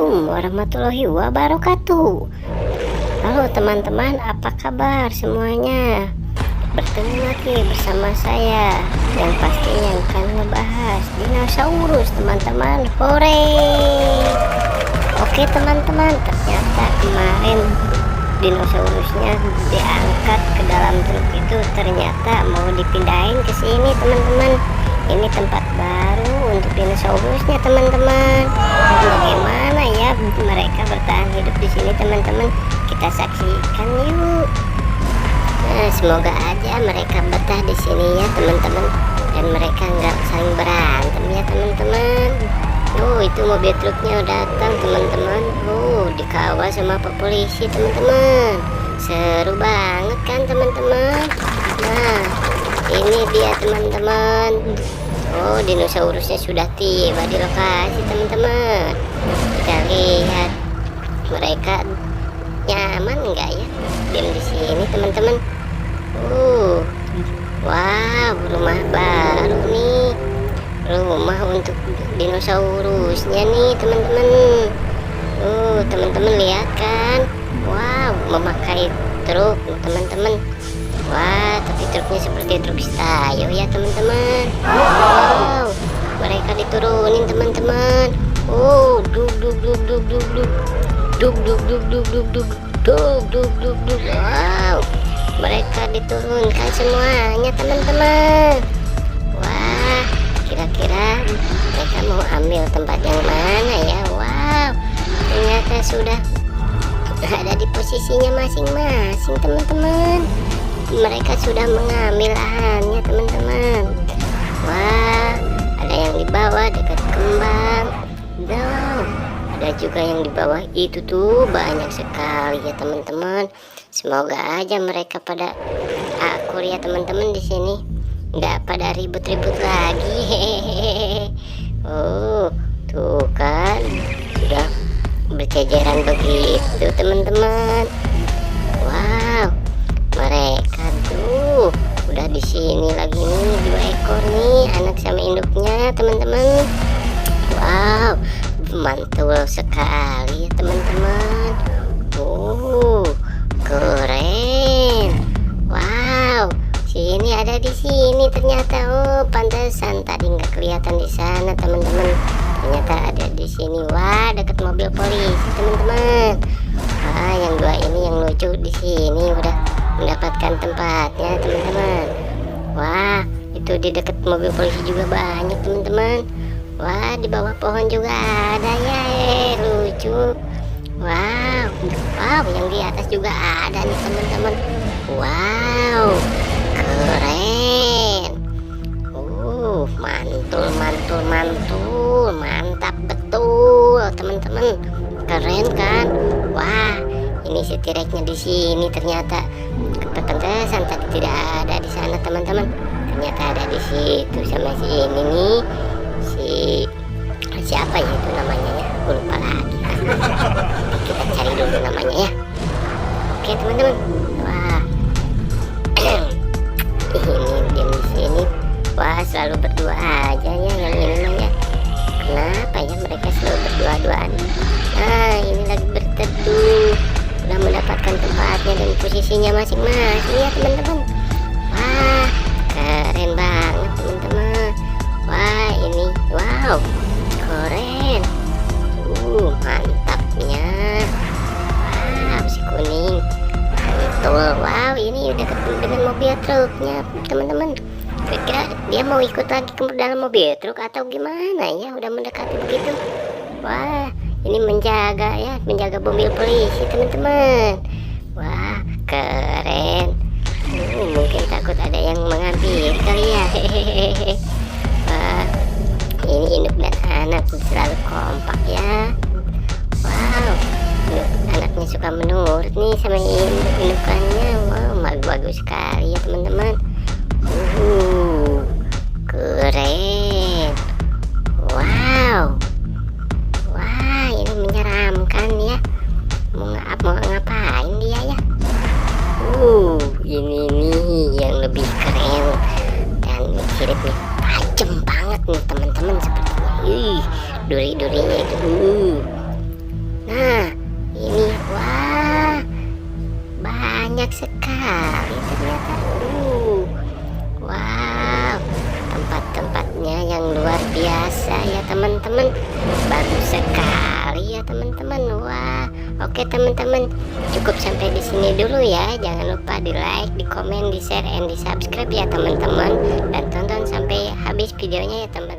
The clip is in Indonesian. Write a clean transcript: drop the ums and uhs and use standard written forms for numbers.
Assalamualaikum warahmatullahi wabarakatuh. Halo teman-teman, apa kabar semuanya? Bertemu lagi bersama saya yang pastinya akan ngebahas dinosaurus teman-teman. Hore. Oke teman-teman, ternyata kemarin dinosaurusnya diangkat ke dalam truk itu, ternyata mau dipindahin ke sini teman-teman. Ini tempat baru untuk dinosaurusnya teman-teman. Bagaimana ya mereka bertahan hidup di sini teman-teman? Kita saksikan yuk. Nah, semoga aja mereka betah di sini ya teman-teman, dan mereka nggak saling berantem ya teman-teman. Oh, itu mobil truknya datang teman-teman. Oh, dikawal sama Pak Polisi teman-teman. Seru banget kan teman-teman. Nah, ini dia teman-teman. Oh, dinosaurusnya sudah tiba di lokasi teman-teman. Kita lihat mereka nyaman enggak ya diam di sini teman-teman. Wow, rumah baru nih, rumah untuk dinosaurusnya nih teman-teman. Teman-teman lihat kan. Wow, memakai truk teman-teman. Wah, tapi truknya seperti truk Stayo ya teman-teman. Wow, mereka diturunin teman-teman. Oh, duk duk duk duk duk duk duk duk duk duk duk duk duk duk duk duk. Wow, mereka diturunkan semuanya teman-teman. Wah, kira-kira mereka mau ambil tempat yang mana ya? Wow, ternyata sudah ada di posisinya masing-masing teman-teman. Mereka sudah mengambil lahannya teman-teman. Wah, ada yang di bawah dekat kembang. Ada juga yang di bawah itu tuh, banyak sekali ya teman-teman. Semoga aja mereka pada akur ya teman-teman di sini, nggak pada ribut-ribut lagi. Oh, tuh kan sudah berceceran begitu teman-teman. Wow, mereka tuh udah di sini lagi nih, 2 ekor nih, anak sama induknya teman-teman. Wow, mantul sekali ya teman-teman. Keren. Wow, sini ada di sini ternyata. Oh, pantesan tadi nggak kelihatan di sana teman-teman. Ternyata ada di sini. Wah, dekat mobil polisi teman-teman. Wah, yang 2 ini yang lucu di sini udah mendapatkan tempatnya teman-teman. Wah, itu di dekat mobil polisi juga banyak teman-teman. Wah, di bawah pohon juga ada ya, lucu. Wow, yang di atas juga ada nih teman-teman. Wow, keren. Mantul, mantap betul teman-teman. Keren kan? Wah, ini si T-Rex-nya di sini ternyata. Kepantesan tadi tidak ada di sana teman-teman. Ternyata ada di situ sama si ini nih. Siapa ya itu namanya ya? Gue lupa lagi. Kita cari dulu namanya ya. Oke teman-teman. Wah, ini diam di sini. Wah, selalu berdua aja ya yang ini mah ya. Kenapa ya mereka selalu berdua-duaan? Nah, ini lagi berteduh. Udah mendapatkan tempatnya dan posisinya masing-masing ya teman-teman. Wah, keren banget teman-teman. Wah, ini wow, keren. Mantapnya. Wow, si kuning. Betul. Wow, ini udah ketemu dengan mobil truknya teman-teman. Kira-kira dia mau ikut lagi ke dalam mobil truk atau gimana ya? Udah mendekati begitu. Wah, ini menjaga mobil polisi teman-teman. Wah, keren. Mungkin takut ada yang mengambil kali ya. Wah, ini induk dan anak selalu kompak ya. Wow, anaknya suka menurut nih sama indukannya. Wow, bagus sekali ya teman-teman. Keren. Wow, ini menyeramkan ya. Mau ngapain dia ya? Ini nih yang lebih keren dan siripnya tajam banget nih teman-teman sepertinya. Duri-durinya itu Nah, ini wah, banyak sekali ternyata. Wow, tempat-tempatnya yang luar biasa ya teman-teman. Bagus sekali ya teman-teman. Wah, oke teman-teman, cukup sampai di sini dulu ya. Jangan lupa di like, di komen, di share, and di subscribe ya teman-teman. Dan tonton sampai habis videonya ya teman.